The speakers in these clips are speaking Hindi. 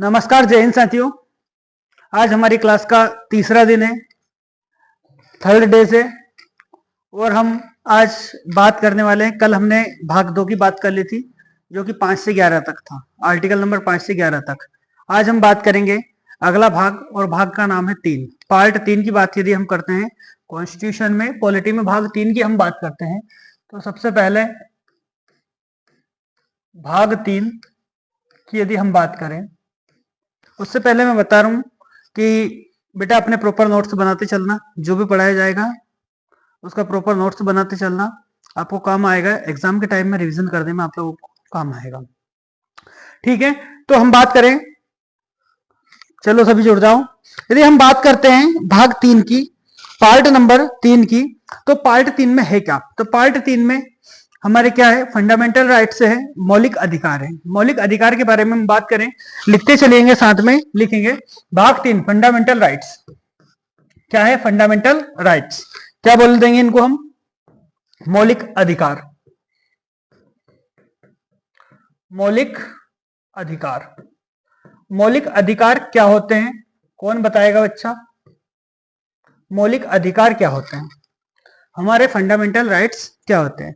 नमस्कार, जय हिंद साथियों। आज हमारी क्लास का तीसरा दिन है, थर्ड डे से, और हम आज बात करने वाले हैं। कल हमने भाग 2 की बात कर ली थी जो कि 5 से 11 तक था, आर्टिकल नंबर 5 से 11 तक। आज हम बात करेंगे अगला भाग, और भाग का नाम है 3। पार्ट 3 की बात यदि हम करते हैं कॉन्स्टिट्यूशन में, पॉलिटी में भाग 3 की हम बात करते हैं, तो सबसे पहले भाग 3 की यदि हम बात करें, उससे पहले मैं बता रहा हूं कि बेटा अपने प्रॉपर नोट्स बनाते चलना। जो भी पढ़ाया जाएगा उसका प्रॉपर नोट्स बनाते चलना, आपको काम आएगा। एग्जाम के टाइम में रिवीजन करने में आप लोगों को काम आएगा। ठीक है, तो हम बात करें, चलो सभी जुड़ जाओ। यदि हम बात करते हैं भाग 3 की, पार्ट नंबर 3 की, तो पार्ट 3 में है क्या? तो पार्ट 3 में हमारे क्या है? फंडामेंटल राइट्स है, मौलिक अधिकार है। मौलिक अधिकार के बारे में हम बात करें, लिखते चलेंगे, साथ में लिखेंगे। भाग 3 फंडामेंटल राइट्स क्या है? फंडामेंटल राइट्स क्या बोल देंगे इनको हम? मौलिक अधिकार। मौलिक अधिकार, मौलिक अधिकार क्या होते हैं? कौन बताएगा बच्चा? मौलिक अधिकार क्या होते हैं? हमारे फंडामेंटल राइट्स क्या होते हैं?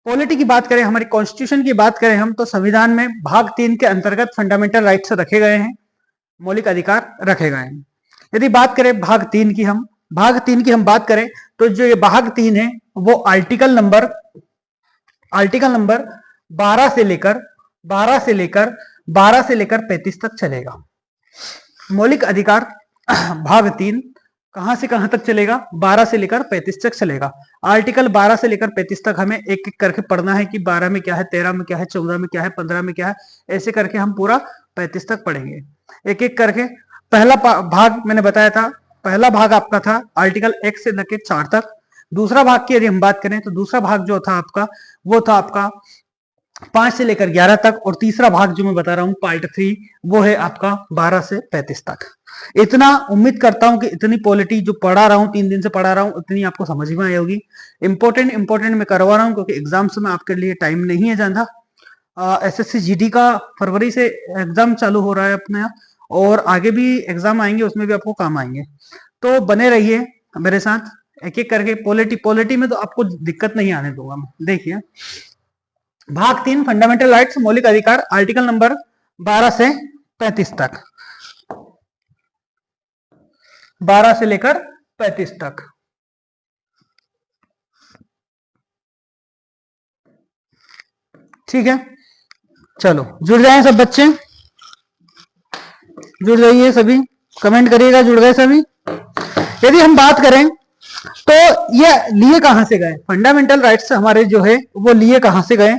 पॉलिटी की बात करें, हमारी कॉन्स्टिट्यूशन की बात करें हम, तो संविधान में भाग 3 के अंतर्गत फंडामेंटल राइट्स रखे गए हैं, मौलिक अधिकार रखे गए हैं। यदि बात करें भाग 3 की, हम भाग 3 की हम बात करें, तो जो ये भाग 3 है वो आर्टिकल नंबर 12 से लेकर 35 तक चलेगा। मौलिक अधिकार भाग 3 कहां से कहां तक चलेगा? 12 से लेकर 35 तक चलेगा। आर्टिकल 12 से लेकर 35 तक हमें एक एक करके पढ़ना है कि 12 में क्या है, 13 में क्या है, 14 में क्या है, 15 में क्या है, ऐसे करके हम पूरा 35 तक पढ़ेंगे एक एक करके। पहला भाग मैंने बताया था, पहला भाग आपका था आर्टिकल 1 से लेकर 4 तक। दूसरा भाग की यदि हम बात करें, तो दूसरा भाग जो था आपका, वो था आपका 5 से लेकर 11 तक, और तीसरा भाग जो मैं बता रहा हूं पार्ट 3, वो है आपका 12 से 35 तक। इतना उम्मीद करता हूं कि इतनी पॉलिटी जो पढ़ा रहा हूं, 3 दिन से पढ़ा रहा हूं, उतनी आपको समझ में आई होगी। इंपॉर्टेंट मैं करवा रहा हूं क्योंकि एग्जाम्स में आपके लिए टाइम नहीं है ज्यादा। एसएससी जीडी का फरवरी से एग्जाम चालू हो रहा है अपने यहाँ, और आगे भी एग्जाम आएंगे, उसमें भी आपको काम आएंगे। तो बने रहिए मेरे साथ एक एक करके। पॉलिटी में तो आपको दिक्कत नहीं आने दूंगा मैं। देखिए, भाग 3 फंडामेंटल राइट्स, मौलिक अधिकार, आर्टिकल नंबर 12 से 35 तक, 12 से लेकर 35 तक। ठीक है, चलो जुड़ जाएं सब बच्चे, जुड़ जाइए सभी, कमेंट करिएगा जुड़ गए सभी। यदि हम बात करें तो ये लिए कहां से गए? फंडामेंटल राइट्स हमारे जो है वो लिए कहां से गए?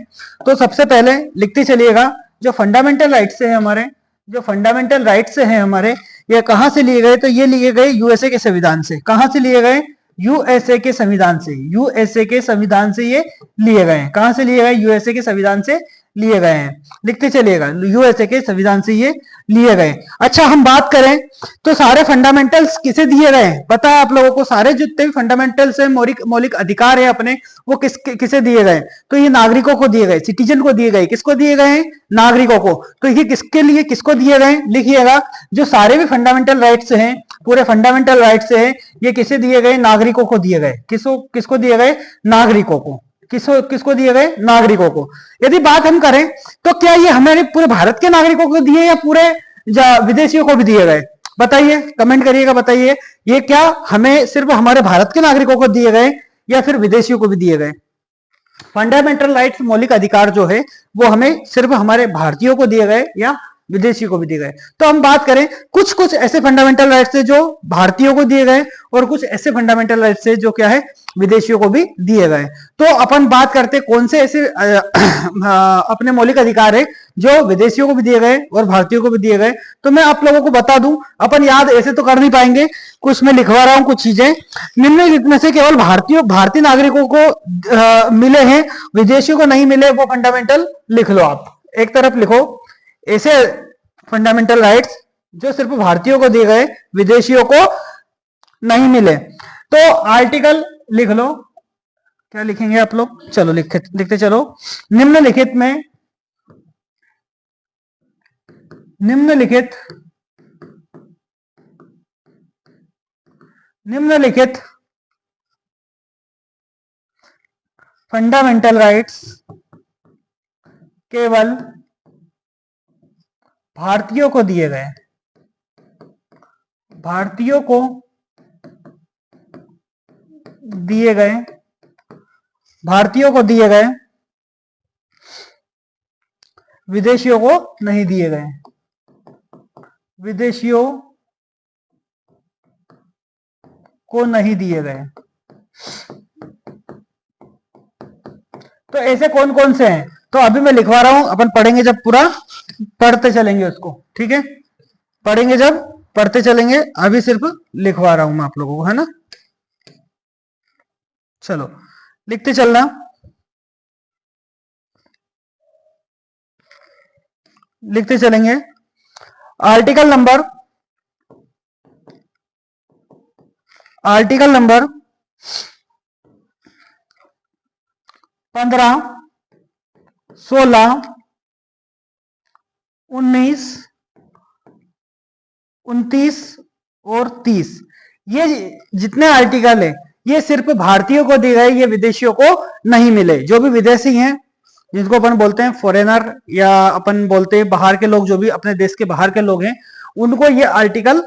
तो सबसे पहले लिखते चलिएगा, जो फंडामेंटल राइट्स है हमारे, जो फंडामेंटल राइट्स हैं हमारे, ये कहां से लिए गए? तो ये लिए गए यूएसए के संविधान से। कहां से लिए गए? यूएसए के संविधान से। यूएसए के संविधान से ये लिए गए। कहां से लिए गए? यूएसए के संविधान से लिए गए हैं। लिखते चलिएगा, यूएसए के संविधान से ये लिए गए। अच्छा, हम बात करें तो सारे फंडामेंटल्स किसे दिए गए हैं? पता है आप लोगों को? सारे जितने भी फंडामेंटल्स है, मौलिक अधिकार है अपने, वो किसे दिए गए? तो ये नागरिकों को दिए गए, सिटीजन को दिए गए। किसको दिए गए हैं? नागरिकों को। तो ये किसके लिए, किसको दिए गए? लिखिएगा, जो सारे भी फंडामेंटल राइट्स हैं, पूरे फंडामेंटल राइट्स है, ये किसे दिए गए? नागरिकों को दिए गए। किसको दिए गए? नागरिकों को। किसको दिए गए? नागरिकों को। यदि बात हम करें तो क्या ये हमारे पूरे भारत के नागरिकों को दिए या पूरे विदेशियों को भी दिए गए? बताइए, कमेंट करिएगा, बताइए ये क्या हमें सिर्फ हमारे भारत के नागरिकों को दिए गए या फिर विदेशियों को भी दिए गए? फंडामेंटल राइट्स, मौलिक अधिकार जो है वो हमें सिर्फ हमारे भारतीयों को दिए गए या विदेशियों को भी दिए गए? तो हम बात करें, कुछ कुछ ऐसे फंडामेंटल राइट्स है जो भारतीयों को दिए गए, और कुछ ऐसे फंडामेंटल राइट्स है जो क्या है, विदेशियों को भी दिए गए। तो अपन बात करते कौन से ऐसे अपने मौलिक अधिकार है जो विदेशियों को भी दिए गए और भारतीयों को भी दिए गए। तो मैं आप लोगों को बता दूं, अपन याद ऐसे तो कर नहीं पाएंगे, कुछ मैं लिखवा रहा हूं कुछ चीजें। निम्नलिखित में से केवल भारतीय नागरिकों को मिले हैं, विदेशियों को नहीं मिले, वो फंडामेंटल लिख लो। आप एक तरफ लिखो ऐसे फंडामेंटल राइट्स जो सिर्फ भारतीयों को दिए गए, विदेशियों को नहीं मिले। तो आर्टिकल लिख लो, क्या लिखेंगे आप लोग? चलो लिखते चलो। निम्नलिखित में निम्नलिखित फंडामेंटल राइट्स केवल भारतीयों को दिए गए, भारतीयों को दिए गए, भारतीयों को दिए गए, विदेशियों को नहीं दिए गए, विदेशियों को नहीं दिए गए। तो ऐसे कौन कौन से हैं, तो अभी मैं लिखवा रहा हूं, अपन पढ़ेंगे जब पूरा पढ़ते चलेंगे उसको, ठीक है, पढ़ेंगे जब पढ़ते चलेंगे, अभी सिर्फ लिखवा रहा हूं मैं आप लोगों को, है ना। चलो लिखते चलना, लिखते चलेंगे। आर्टिकल नंबर 15, 16, 19, 29 और 30, ये जितने आर्टिकल है ये सिर्फ भारतीयों को दिए गए, ये विदेशियों को नहीं मिले। जो भी विदेशी हैं, जिनको अपन बोलते हैं फॉरेनर, या अपन बोलते हैं बाहर के लोग, जो भी अपने देश के बाहर के लोग हैं, उनको ये आर्टिकल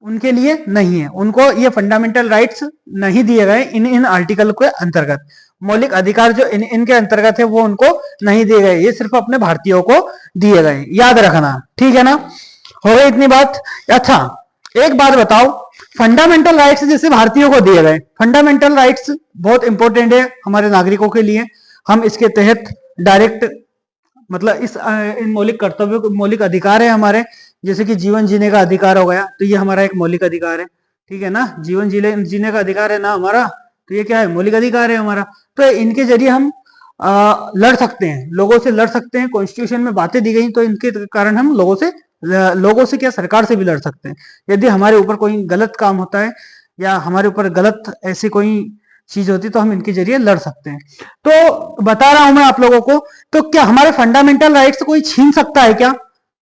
उनके लिए नहीं है, उनको ये फंडामेंटल राइट्स नहीं दिए गए इन आर्टिकल के अंतर्गत। मौलिक अधिकार जो इनके अंतर्गत है वो उनको नहीं दिए गए, ये सिर्फ अपने भारतीयों को दिए गए, याद रखना, ठीक है ना। हो गई इतनी बात। अच्छा एक बात बताओ, फंडामेंटल राइट्स जैसे भारतीयों को दिए गए, फंडामेंटल राइट्स बहुत इंपॉर्टेंट है हमारे नागरिकों के लिए, हम इसके तहत डायरेक्ट मतलब इस इन मौलिक कर्तव्यों, मौलिक अधिकार है हमारे, जैसे कि जीवन जीने का अधिकार हो गया, तो ये हमारा एक मौलिक अधिकार है, ठीक है ना, जीवन जीने का अधिकार है ना हमारा, तो ये क्या है, मौलिक अधिकार है हमारा। तो इनके जरिए हम लड़ सकते हैं, लोगों से लड़ सकते हैं, कॉन्स्टिट्यूशन में बातें दी गई तो इनके कारण हम लोगों से क्या, सरकार से भी लड़ सकते हैं। यदि हमारे ऊपर कोई गलत काम होता है या हमारे ऊपर गलत ऐसी कोई चीज होती तो हम इनके जरिए लड़ सकते हैं। तो बता रहा हूं मैं आप लोगों को, तो क्या हमारे फंडामेंटल राइट्स कोई छीन सकता है क्या,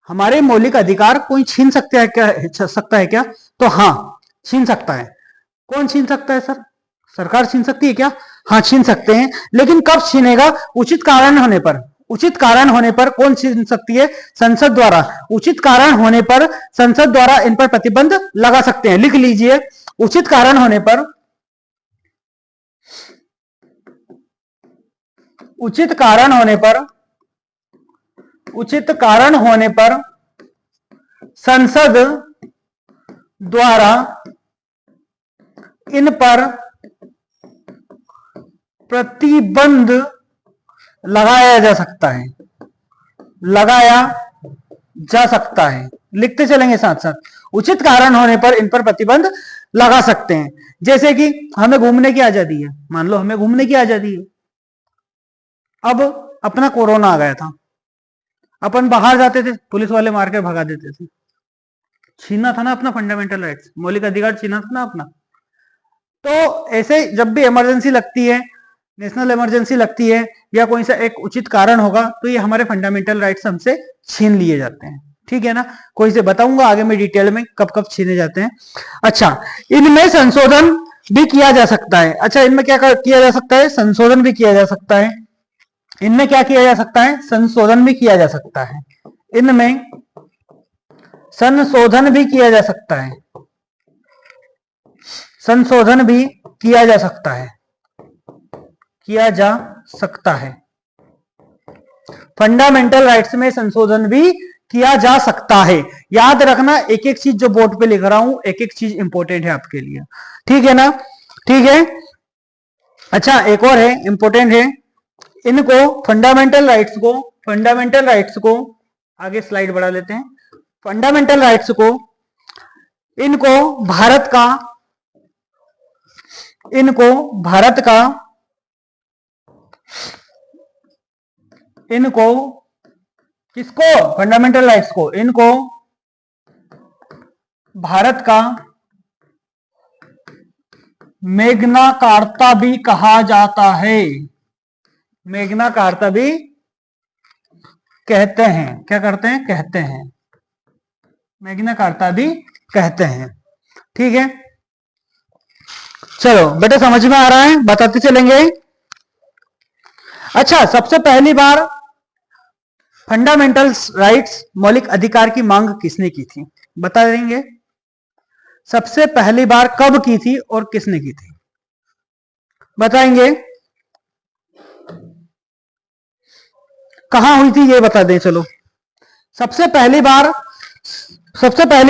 हमारे मौलिक अधिकार कोई छीन सकता है क्या, तो हाँ छीन सकता है। कौन छीन सकता है सर, सरकार छीन सकती है क्या, हाँ छीन सकते हैं, लेकिन कब छीनेगा, उचित कारण होने पर। उचित कारण होने पर कौन छीन सकती है, संसद द्वारा, उचित कारण होने पर संसद द्वारा इन पर प्रतिबंध लगा सकते हैं। लिख लीजिए, उचित कारण होने पर, उचित कारण होने पर, उचित कारण होने पर संसद द्वारा इन पर प्रतिबंध लगाया जा सकता है, लगाया जा सकता है। लिखते चलेंगे साथ साथ, उचित कारण होने पर इन पर प्रतिबंध लगा सकते हैं। जैसे कि हमें घूमने की आजादी है, मान लो हमें घूमने की आजादी है, अब अपना कोरोना आ गया था, अपन बाहर जाते थे, पुलिस वाले मार के भगा देते थे, छीना था ना अपना फंडामेंटल राइट्स, मौलिक अधिकार छीना था ना अपना। तो ऐसे जब भी इमरजेंसी लगती है, नेशनल इमरजेंसी लगती है, या कोई सा एक उचित कारण होगा, तो ये हमारे फंडामेंटल राइट्स हमसे छीन लिए जाते हैं, ठीक है ना। कोई से बताऊंगा आगे में डिटेल में कब कब छीने जाते हैं। अच्छा, इनमें संशोधन भी किया जा सकता है। अच्छा, इनमें क्या किया जा सकता है, संशोधन भी किया जा सकता है। इनमें क्या किया जा सकता है, संशोधन भी किया जा सकता है, इनमें संशोधन भी किया जा सकता है, संशोधन भी किया जा सकता है, किया जा सकता है। फंडामेंटल राइट्स में संशोधन भी किया जा सकता है। याद रखना, एक एक चीज जो बोर्ड पे लिख रहा हूं, एक एक चीज इंपॉर्टेंट है आपके लिए, ठीक है ना, ठीक है। अच्छा एक और है, इंपॉर्टेंट है, इनको फंडामेंटल राइट्स को आगे स्लाइड बढ़ा लेते हैं। फंडामेंटल राइट्स को, इनको भारत का, इनको भारत का, इनको किसको, फंडामेंटल राइट्स को, इनको भारत का मैग्ना कार्टा भी कहा जाता है, मैग्ना कार्टा भी कहते हैं, क्या करते हैं, कहते हैं। मैग्ना कार्टा भी कहते हैं। ठीक है, चलो बेटा समझ में आ रहा है, बताते चलेंगे। अच्छा, सबसे पहली बार फंडामेंटल राइट्स मौलिक अधिकार की मांग किसने की थी, बता देंगे। सबसे पहली बार कब की थी और किसने की थी, बताएंगे। कहां हुई थी ये बता दें। चलो, सबसे पहली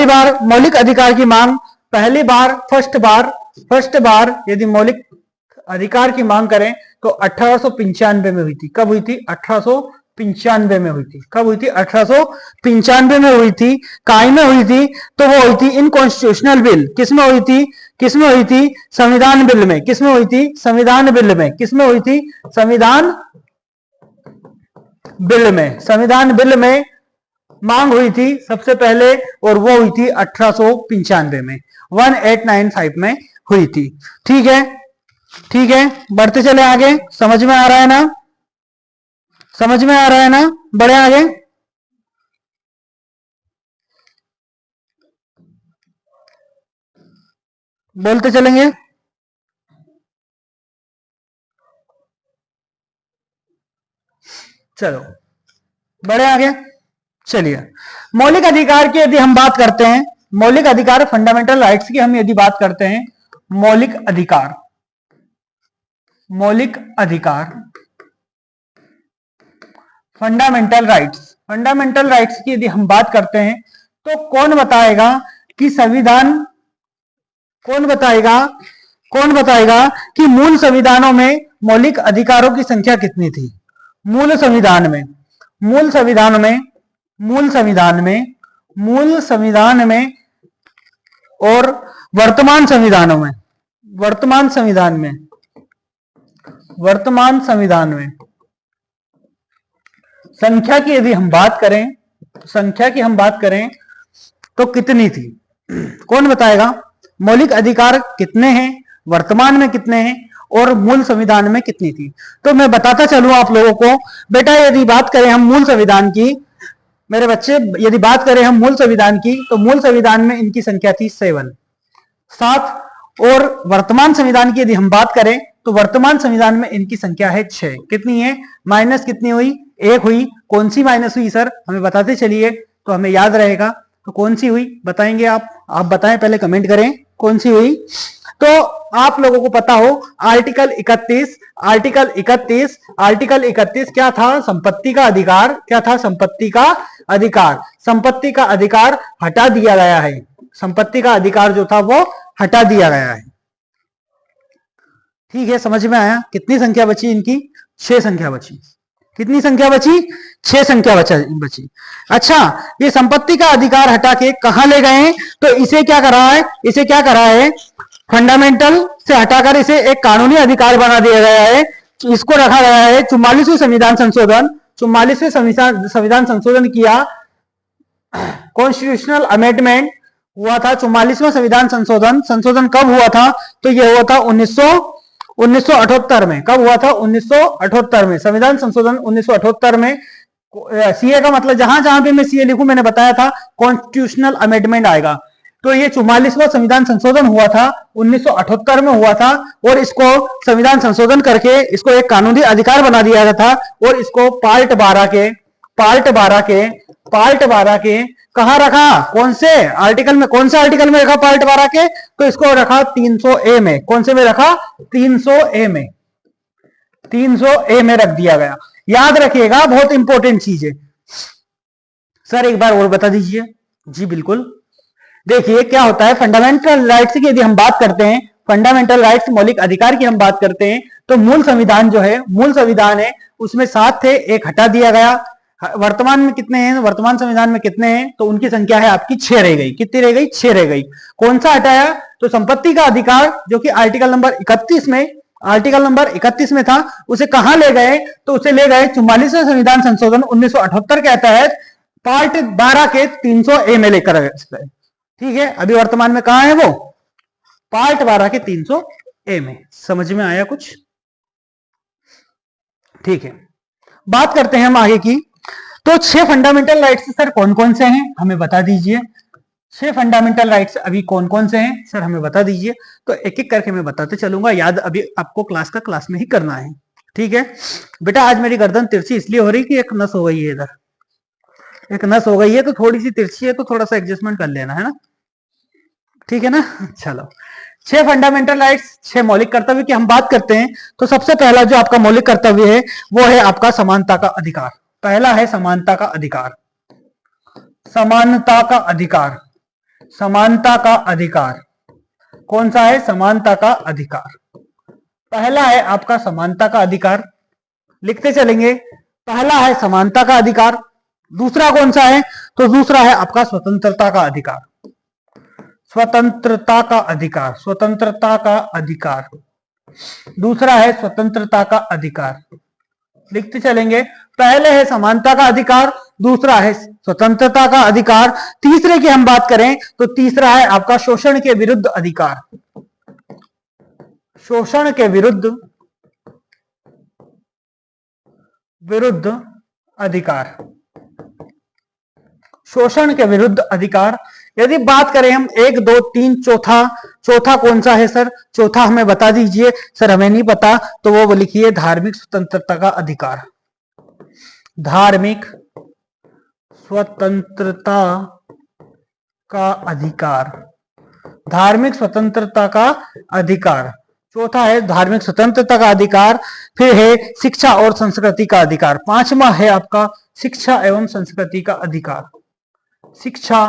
बार मौलिक अधिकार की मांग, पहली बार फर्स्ट बार यदि मौलिक अधिकार की मांग करें तो 1895 में हुई थी। कब हुई थी? 1895 में हुई थी। कब हुई थी? 1895 में हुई थी। काय में हुई थी? तो वो हुई थी इन कॉन्स्टिट्यूशनल बिल। किसमें हुई थी? किसमें हुई थी? संविधान बिल में। किसमें हुई थी? संविधान बिल में। किसमें हुई थी? संविधान बिल में। संविधान बिल में मांग हुई थी सबसे पहले, और वो हुई थी 1895 में, 1895 में हुई थी। ठीक है, ठीक है, बढ़ते चले आगे। समझ में आ रहा है ना? समझ में आ रहा है ना? बढ़े आगे। बोलते चलेंगे। चलो बढ़े आगे। चलिए, मौलिक अधिकार की यदि हम बात करते हैं, मौलिक अधिकार फंडामेंटल राइट्स की हम यदि बात करते हैं, मौलिक अधिकार, मौलिक अधिकार फंडामेंटल राइट्स की यदि हम बात करते हैं तो कौन बताएगा कि संविधान, कौन बताएगा कि मूल संविधानों में मौलिक अधिकारों की संख्या कितनी थी? मूल संविधान में, मूल संविधान में, मूल संविधान में, मूल संविधान में और वर्तमान संविधानों में, वर्तमान संविधान में, वर्तमान संविधान में संख्या की यदि हम बात करें, संख्या की हम बात करें तो कितनी थी? कौन बताएगा? मौलिक अधिकार कितने हैं, वर्तमान में कितने हैं और मूल संविधान में कितनी थी? तो मैं बताता चलूं आप लोगों को। बेटा यदि बात करें हम मूल संविधान की, मेरे बच्चे यदि बात करें हम मूल संविधान की, तो मूल संविधान में इनकी संख्या थी 7। और वर्तमान संविधान की यदि हम बात करें तो वर्तमान संविधान में इनकी संख्या है 6। कितनी है? माइनस कितनी हुई? 1 हुई। कौन सी माइनस हुई सर, हमें बताते चलिए तो हमें याद रहेगा। तो कौन सी हुई बताएंगे आप बताएं, पहले कमेंट करें कौन सी हुई। तो आप लोगों को पता हो आर्टिकल 31, आर्टिकल 31, आर्टिकल 31 क्या था? संपत्ति का अधिकार। क्या था? संपत्ति का अधिकार। संपत्ति का अधिकार हटा दिया गया है। संपत्ति का अधिकार जो था वो हटा दिया गया है। ठीक है, समझ में आया? कितनी संख्या बची इनकी? 6 संख्या बची। कितनी संख्या बची? 6 संख्या बची। अच्छा, ये संपत्ति का अधिकार हटा के कहां ले गए? तो इसे क्या करा है? इसे क्या करा है? फंडामेंटल से हटाकर इसे एक कानूनी अधिकार बना दिया गया है। इसको रखा गया है 44वें संविधान संशोधन। 44वें संविधान संशोधन किया, कॉन्स्टिट्यूशनल अमेंडमेंट हुआ था। 44वां संविधान संशोधन कब हुआ था? तो यह हुआ था 1978 में। कब हुआ था? 1978 में। संविधान संशोधन 1978 में। सीए का मतलब जहां जहां भी मैं सीए लिखूं, मैंने बताया था कॉन्स्टिट्यूशनल अमेंडमेंट आएगा। तो ये 44वां संविधान संशोधन हुआ था, 1978 में हुआ था। और इसको संविधान संशोधन करके इसको एक कानूनी अधिकार बना दिया गया था। और इसको पार्ट 12 के कहां रखा? कौन से आर्टिकल में? कौन से आर्टिकल में रखा पार्ट 12 के? तो इसको रखा 300A में। कौन से में रखा? 300A में। 300A में रख दिया गया। याद रखिएगा, बहुत इंपॉर्टेंट चीज है। सर एक बार और बता दीजिए। जी बिल्कुल। देखिए क्या होता है, फंडामेंटल राइट्स की यदि हम बात करते हैं, फंडामेंटल राइट्स मौलिक अधिकार की हम बात करते हैं, तो मूल संविधान जो है, मूल संविधान है, उसमें 7 थे, एक हटा दिया गया। वर्तमान में कितने हैं? वर्तमान संविधान में कितने हैं? तो उनकी संख्या है आपकी 6 रह गई। कितनी रह गई? 6 रह गई। कौन सा हटाया? तो संपत्ति का अधिकार, जो कि आर्टिकल नंबर 31 में, आर्टिकल नंबर 31 में था, उसे कहां ले गए? तो उसे ले गए 44वें संविधान संशोधन 1978 के तहत पार्ट 12 के 300A में लेकर गए। ठीक है, अभी वर्तमान में कहां है वो? पार्ट 12 के 300A में। समझ में आया कुछ? ठीक है, बात करते हैं हम आगे की। तो 6 फंडामेंटल राइट्स सर कौन कौन से हैं, हमें बता दीजिए। 6 फंडामेंटल राइट्स अभी कौन कौन से हैं सर हमें बता दीजिए। तो एक एक करके मैं बताते चलूंगा, याद अभी आपको क्लास में ही करना है। ठीक है बेटा, आज मेरी गर्दन तिरछी इसलिए हो रही कि एक नस हो गई है, इधर एक नस हो गई है तो थोड़ी सी तिरछी है, तो थोड़ा सा एडजस्टमेंट कर लेना है ना। ठीक है ना। चलो, 6 फंडामेंटल राइट्स, 6 मौलिक कर्तव्य की हम बात करते हैं। तो सबसे पहला जो आपका मौलिक कर्तव्य है वो है आपका समानता का अधिकार। पहला है समानता का अधिकार। समानता का अधिकार, समानता का अधिकार कौन सा है? समानता का अधिकार पहला है आपका समानता का अधिकार। लिखते चलेंगे, पहला है समानता का अधिकार। दूसरा कौन सा है? तो दूसरा है आपका स्वतंत्रता का अधिकार। स्वतंत्रता का अधिकार, स्वतंत्रता का अधिकार, दूसरा है स्वतंत्रता का अधिकार। लिखते चलेंगे, पहले है समानता का अधिकार, दूसरा है स्वतंत्रता का अधिकार। तीसरे की हम बात करें तो तीसरा है आपका शोषण के विरुद्ध अधिकार। शोषण के विरुद्ध अधिकार, शोषण के विरुद्ध अधिकार। यदि बात करें हम 1 2 3 चौथा कौन सा है सर? चौथा हमें बता दीजिए सर, हमें नहीं पता। तो वो लिखिए धार्मिक स्वतंत्रता का अधिकार। धार्मिक स्वतंत्रता का अधिकार, धार्मिक स्वतंत्रता का अधिकार। चौथा है धार्मिक स्वतंत्रता का अधिकार। फिर है शिक्षा और संस्कृति का अधिकार। पांचवा है आपका शिक्षा एवं संस्कृति का अधिकार। शिक्षा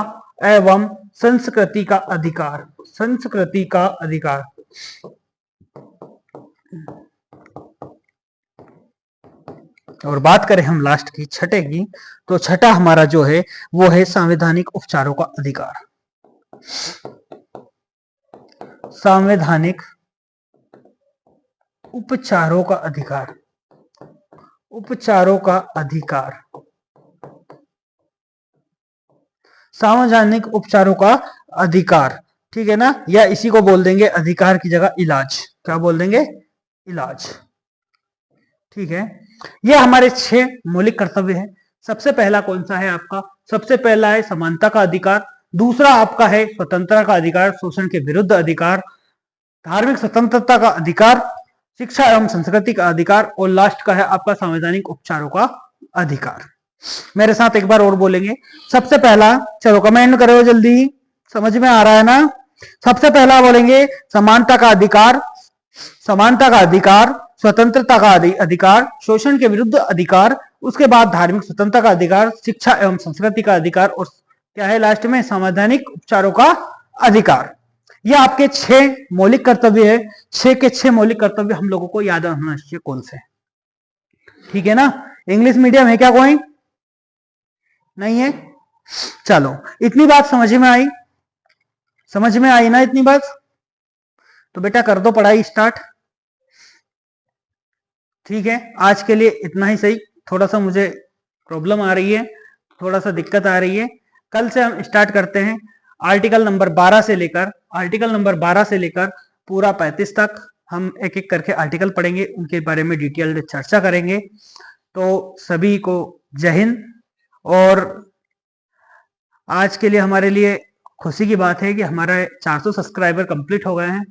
एवं संस्कृति का अधिकार, संस्कृति का अधिकार। और बात करें हम लास्ट की, छठे की, तो छठा हमारा जो है वो है संवैधानिक उपचारों का अधिकार। संवैधानिक उपचारों का अधिकार, उपचारों का अधिकार, संवैधानिक उपचारों का अधिकार। ठीक है ना, या इसी को बोल देंगे अधिकार की जगह इलाज। क्या बोल देंगे? इलाज। ठीक है, ये हमारे 6 मौलिक कर्तव्य हैं। सबसे पहला कौन सा है आपका? सबसे पहला है समानता का अधिकार। दूसरा आपका है स्वतंत्रता का अधिकार, शोषण के विरुद्ध अधिकार, धार्मिक स्वतंत्रता का अधिकार, शिक्षा एवं संस्कृति का अधिकार, और लास्ट का है आपका संवैधानिक उपचारों का अधिकार। मेरे साथ एक बार और बोलेंगे। सबसे पहला, चलो कमेंट करो जल्दी, समझ में आ रहा है ना? सबसे पहला बोलेंगे समानता का अधिकार, समानता का अधिकार, स्वतंत्रता का अधिकार, शोषण के विरुद्ध अधिकार, उसके बाद धार्मिक स्वतंत्रता का अधिकार, शिक्षा एवं संस्कृति का अधिकार, और क्या है लास्ट में? संवैधानिक उपचारों का अधिकार। ये आपके 6 मौलिक कर्तव्य है। 6 के 6 मौलिक कर्तव्य हम लोगों को याद होना चाहिए कौन से। ठीक है ना? इंग्लिश मीडियम है क्या कोई? नहीं है? चलो, इतनी बात समझ में आई? समझ में आई ना इतनी बात? तो बेटा कर दो पढ़ाई स्टार्ट। ठीक है, आज के लिए इतना ही सही। थोड़ा सा मुझे प्रॉब्लम आ रही है, थोड़ा सा दिक्कत आ रही है। कल से हम स्टार्ट करते हैं आर्टिकल नंबर 12 से लेकर, आर्टिकल नंबर 12 से लेकर पूरा 35 तक हम एक एक करके आर्टिकल पढ़ेंगे, उनके बारे में डिटेल्ड चर्चा करेंगे। तो सभी को जय हिंद। और आज के लिए हमारे लिए खुशी की बात है कि हमारे 400 सब्सक्राइबर कंप्लीट हो गए हैं।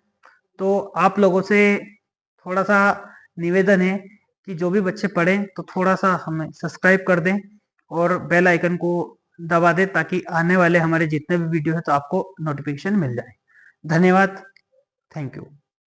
तो आप लोगों से थोड़ा सा निवेदन है कि जो भी बच्चे पढ़ें तो थोड़ा सा हमें सब्सक्राइब कर दें और बेल आइकन को दबा दें, ताकि आने वाले हमारे जितने भी वीडियो है तो आपको नोटिफिकेशन मिल जाए। धन्यवाद, थैंक यू।